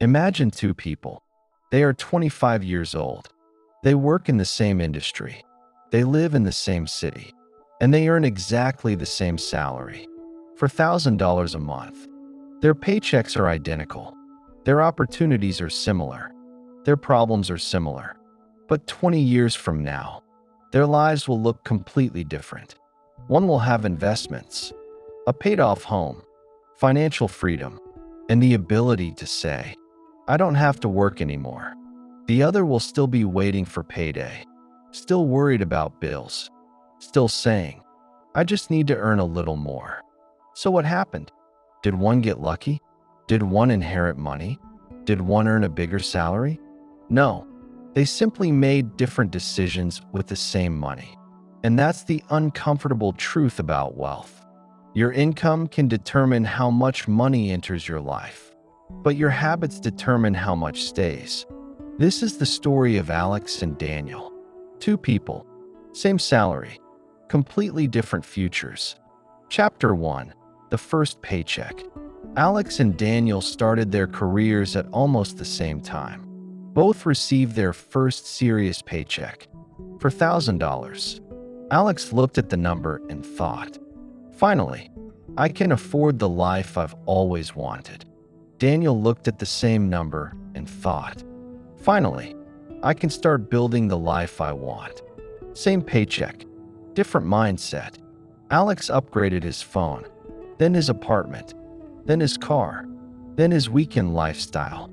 Imagine two people. They are 25 years old. They work in the same industry. They live in the same city. And they earn exactly the same salary, for $1,000 a month. Their paychecks are identical. Their opportunities are similar. Their problems are similar. But 20 years from now, their lives will look completely different. One will have investments, a paid-off home, financial freedom, and the ability to say, "I don't have to work anymore." The other will still be waiting for payday, still worried about bills, still saying, "I just need to earn a little more." So what happened? Did one get lucky? Did one inherit money? Did one earn a bigger salary? No, they simply made different decisions with the same money. And that's the uncomfortable truth about wealth. Your income can determine how much money enters your life, but your habits determine how much stays. This is the story of Alex and Daniel. Two people, same salary, completely different futures. Chapter 1. The first paycheck. Alex and Daniel started their careers at almost the same time. Both received their first serious paycheck, for $1,000. Alex looked at the number and thought, "Finally, I can afford the life I've always wanted." Daniel looked at the same number and thought, "Finally, I can start building the life I want." Same paycheck, different mindset. Alex upgraded his phone, then his apartment, then his car, then his weekend lifestyle.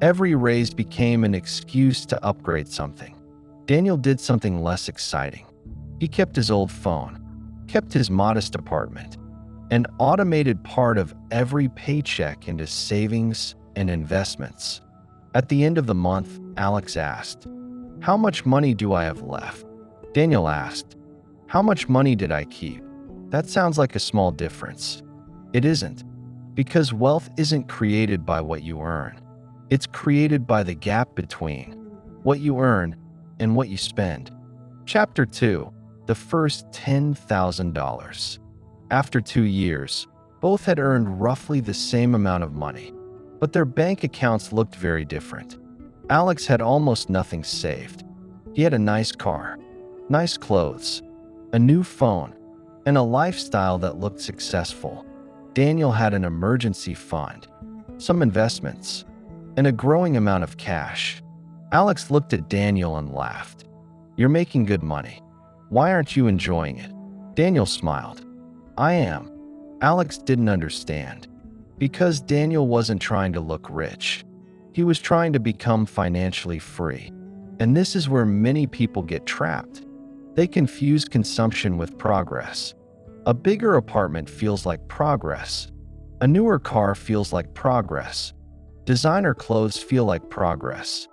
Every raise became an excuse to upgrade something. Daniel did something less exciting. He kept his old phone, kept his modest apartment, and automated part of every paycheck into savings and investments. At the end of the month, Alex asked, "How much money do I have left?" Daniel asked, "How much money did I keep?" That sounds like a small difference. It isn't, because wealth isn't created by what you earn. It's created by the gap between what you earn and what you spend. Chapter 2. The first $10,000. After 2 years, both had earned roughly the same amount of money, but their bank accounts looked very different. Alex had almost nothing saved. He had a nice car, nice clothes, a new phone, and a lifestyle that looked successful. Daniel had an emergency fund, some investments, and a growing amount of cash. Alex looked at Daniel and laughed. "You're making good money. Why aren't you enjoying it?" Daniel smiled. "I am." Alex didn't understand. Because Daniel wasn't trying to look rich. He was trying to become financially free. And this is where many people get trapped. They confuse consumption with progress. A bigger apartment feels like progress. A newer car feels like progress. Designer clothes feel like progress.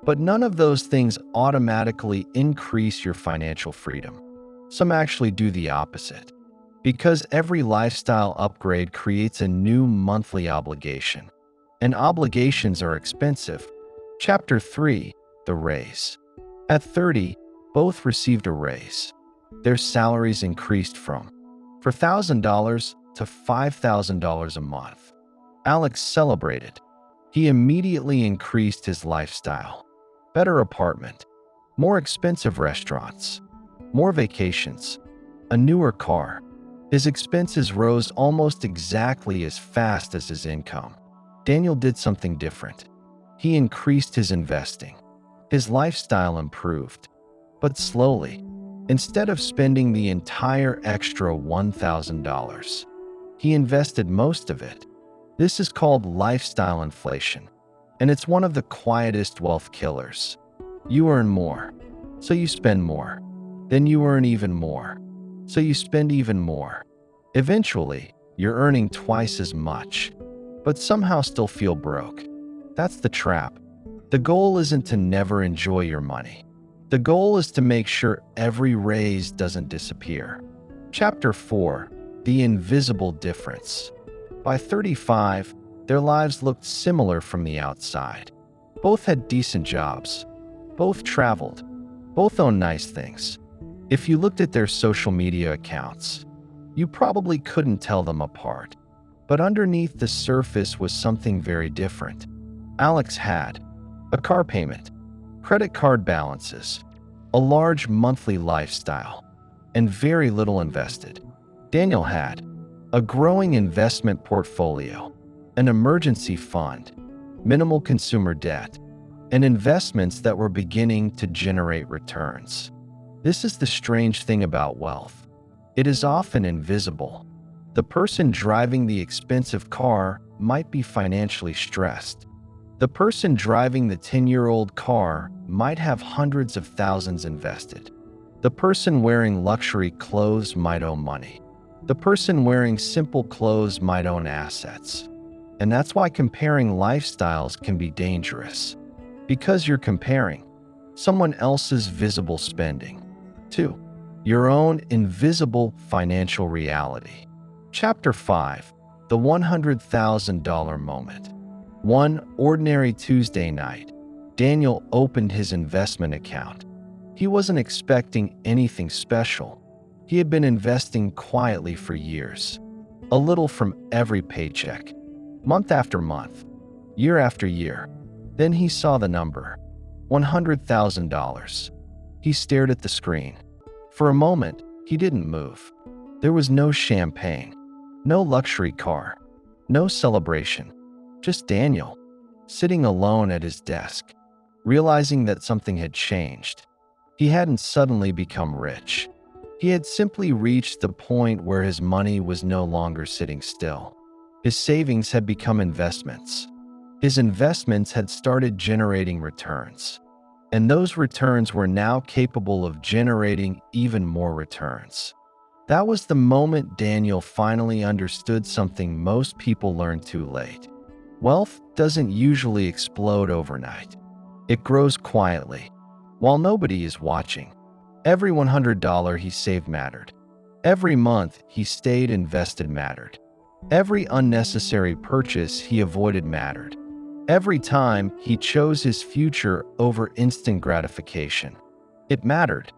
But none of those things automatically increase your financial freedom. Some actually do the opposite. Because every lifestyle upgrade creates a new monthly obligation. And obligations are expensive. Chapter 3. The raise. At 30, both received a raise. Their salaries increased from $1,000 to $5,000 a month. Alex celebrated. He immediately increased his lifestyle. Better apartment, more expensive restaurants, more vacations, a newer car. His expenses rose almost exactly as fast as his income. Daniel did something different. He increased his investing. His lifestyle improved, but slowly. Instead of spending the entire extra $1,000, he invested most of it. This is called lifestyle inflation, and it's one of the quietest wealth killers. You earn more, so you spend more. Then you earn even more, so you spend even more. Eventually, you're earning twice as much, but somehow still feel broke. That's the trap. The goal isn't to never enjoy your money. The goal is to make sure every raise doesn't disappear. Chapter 4. The invisible difference. By 35, their lives looked similar from the outside. Both had decent jobs. Both traveled. Both owned nice things. If you looked at their social media accounts, you probably couldn't tell them apart. But underneath the surface was something very different. Alex had a car payment, credit card balances, a large monthly lifestyle, and very little invested. Daniel had a growing investment portfolio, an emergency fund, minimal consumer debt, and investments that were beginning to generate returns. This is the strange thing about wealth. It is often invisible. The person driving the expensive car might be financially stressed. The person driving the 10-year-old car might have hundreds of thousands invested. The person wearing luxury clothes might owe money. The person wearing simple clothes might own assets. And that's why comparing lifestyles can be dangerous. Because you're comparing someone else's visible spending to your own invisible financial reality. Chapter 5. The $100,000 Moment. One ordinary Tuesday night, Daniel opened his investment account. He wasn't expecting anything special. He had been investing quietly for years, a little from every paycheck, month after month, year after year. Then he saw the number, $100,000. He stared at the screen. For a moment, he didn't move. There was no champagne, no luxury car, no celebration. Just Daniel, sitting alone at his desk, realizing that something had changed. He hadn't suddenly become rich. He had simply reached the point where his money was no longer sitting still. His savings had become investments. His investments had started generating returns. And those returns were now capable of generating even more returns. That was the moment Daniel finally understood something most people learn too late. Wealth doesn't usually explode overnight. It grows quietly, while nobody is watching. Every $100 he saved mattered. Every month he stayed invested mattered. Every unnecessary purchase he avoided mattered. Every time he chose his future over instant gratification, it mattered.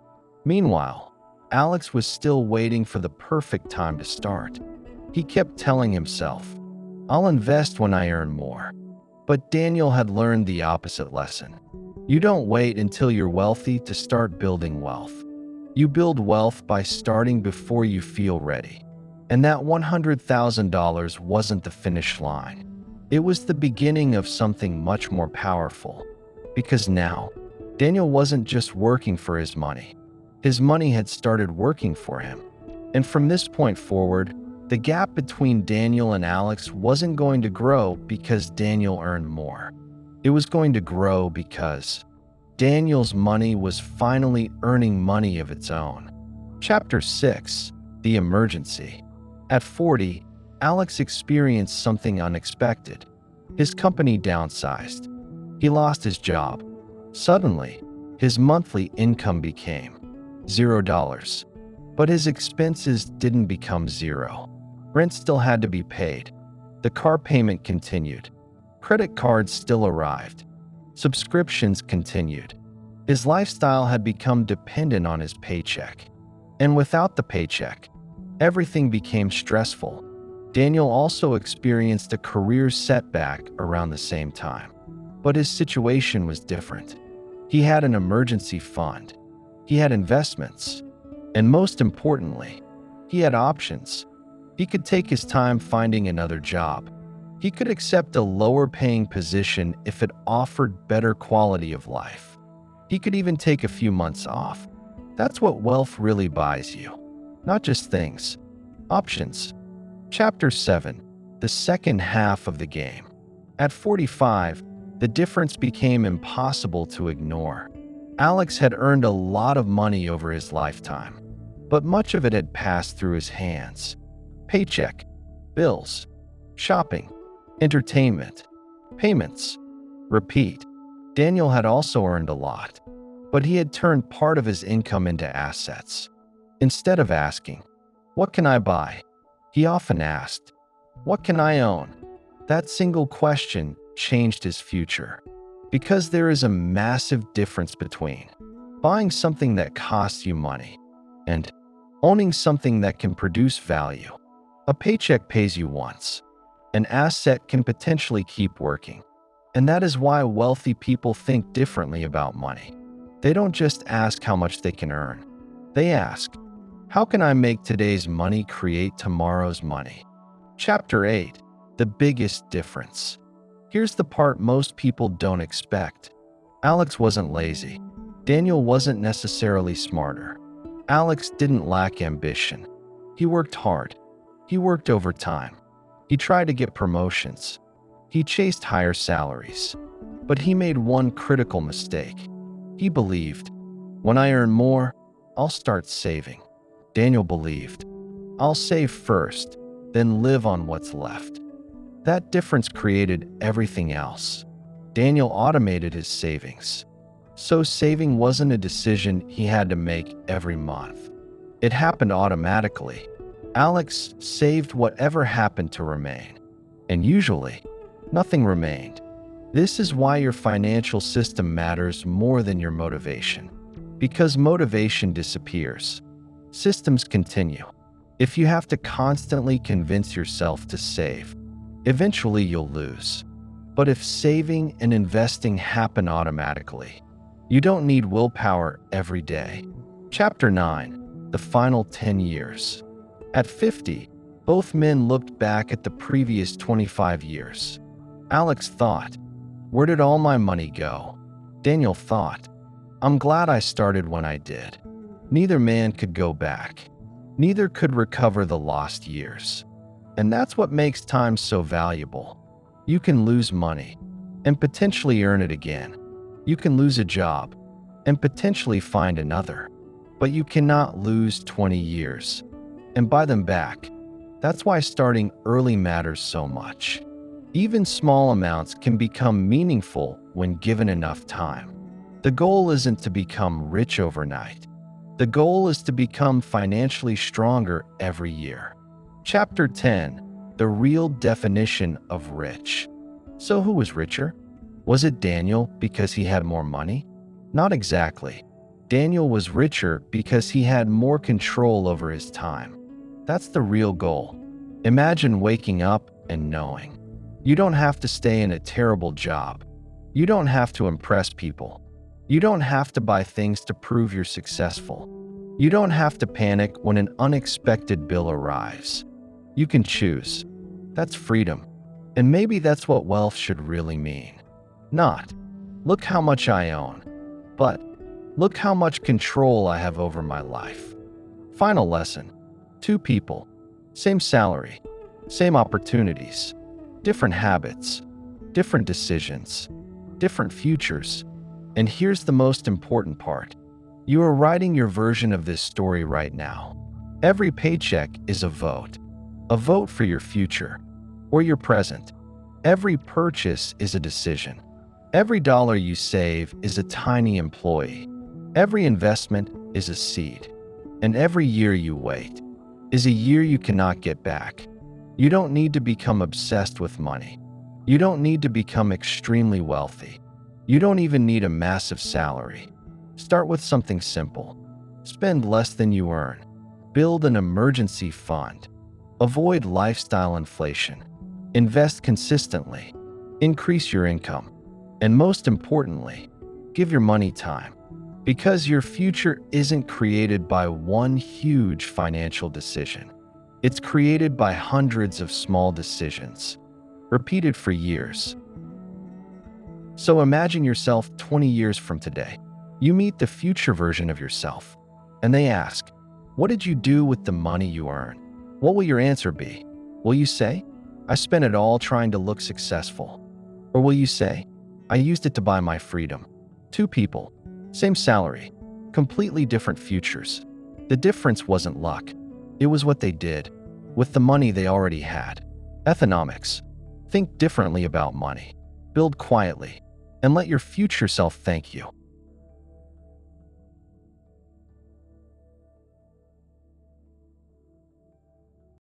Meanwhile, Alex was still waiting for the perfect time to start. He kept telling himself, "I'll invest when I earn more." But Daniel had learned the opposite lesson. You don't wait until you're wealthy to start building wealth. You build wealth by starting before you feel ready. And that $100,000 wasn't the finish line. It was the beginning of something much more powerful. Because now, Daniel wasn't just working for his money. His money had started working for him. And from this point forward, the gap between Daniel and Alex wasn't going to grow because Daniel earned more. It was going to grow because Daniel's money was finally earning money of its own. Chapter 6. The Emergency. At 40, Alex experienced something unexpected. His company downsized. He lost his job. Suddenly, his monthly income became $0. But his expenses didn't become zero. Rent still had to be paid. The car payment continued. Credit cards still arrived. Subscriptions continued. His lifestyle had become dependent on his paycheck. And without the paycheck, everything became stressful. Daniel also experienced a career setback around the same time. But his situation was different. He had an emergency fund. He had investments. And most importantly, he had options. He could take his time finding another job. He could accept a lower-paying position if it offered better quality of life. He could even take a few months off. That's what wealth really buys you. Not just things. Options. Chapter 7. The second half of the game. At 45, the difference became impossible to ignore. Alex had earned a lot of money over his lifetime, but much of it had passed through his hands. Paycheck, bills, shopping, entertainment, payments, repeat. Daniel had also earned a lot, but he had turned part of his income into assets. Instead of asking, "What can I buy?" he often asked, "What can I own?" That single question changed his future. Because there is a massive difference between buying something that costs you money and owning something that can produce value. A paycheck pays you once. An asset can potentially keep working. And that is why wealthy people think differently about money. They don't just ask how much they can earn. They ask, how can I make today's money create tomorrow's money? Chapter 8. The biggest difference. Here's the part most people don't expect. Alex wasn't lazy. Daniel wasn't necessarily smarter. Alex didn't lack ambition. He worked hard. He worked overtime. He tried to get promotions. He chased higher salaries. But he made one critical mistake. He believed, when I earn more, I'll start saving. Daniel believed, I'll save first, then live on what's left. That difference created everything else. Daniel automated his savings. So saving wasn't a decision he had to make every month. It happened automatically. Alex saved whatever happened to remain. And usually, nothing remained. This is why your financial system matters more than your motivation. Because motivation disappears. Systems continue. If you have to constantly convince yourself to save, eventually you'll lose. But if saving and investing happen automatically, you don't need willpower every day. Chapter 9. The final 10 years. At 50, both men looked back at the previous 25 years. Alex thought, where did all my money go? Daniel thought, I'm glad I started when I did. Neither man could go back. Neither could recover the lost years. And that's what makes time so valuable. You can lose money and potentially earn it again. You can lose a job and potentially find another. But you cannot lose 20 years and buy them back. That's why starting early matters so much. Even small amounts can become meaningful when given enough time. The goal isn't to become rich overnight. The goal is to become financially stronger every year. Chapter 10. The real definition of rich. So who was richer? Was it Daniel because he had more money? Not exactly. Daniel was richer because he had more control over his time. That's the real goal. Imagine waking up and knowing. You don't have to stay in a terrible job. You don't have to impress people. You don't have to buy things to prove you're successful. You don't have to panic when an unexpected bill arrives. You can choose. That's freedom. And maybe that's what wealth should really mean. Not, look how much I own, but look how much control I have over my life. Final lesson. Two people, same salary, same opportunities, different habits, different decisions, different futures. And here's the most important part. You are writing your version of this story right now. Every paycheck is a vote for your future or your present. Every purchase is a decision. Every dollar you save is a tiny employee. Every investment is a seed. And every year you wait is a year you cannot get back. You don't need to become obsessed with money. You don't need to become extremely wealthy. You don't even need a massive salary. Start with something simple. Spend less than you earn. Build an emergency fund. Avoid lifestyle inflation. Invest consistently. Increase your income. And most importantly, give your money time. Because your future isn't created by one huge financial decision. It's created by hundreds of small decisions, repeated for years. So imagine yourself 20 years from today. You meet the future version of yourself, and they ask, what did you do with the money you earn? What will your answer be? Will you say, I spent it all trying to look successful? Or will you say, I used it to buy my freedom? Two people, same salary, completely different futures. The difference wasn't luck. It was what they did with the money they already had. Ethanomics. Think differently about money. Build quietly, and let your future self thank you.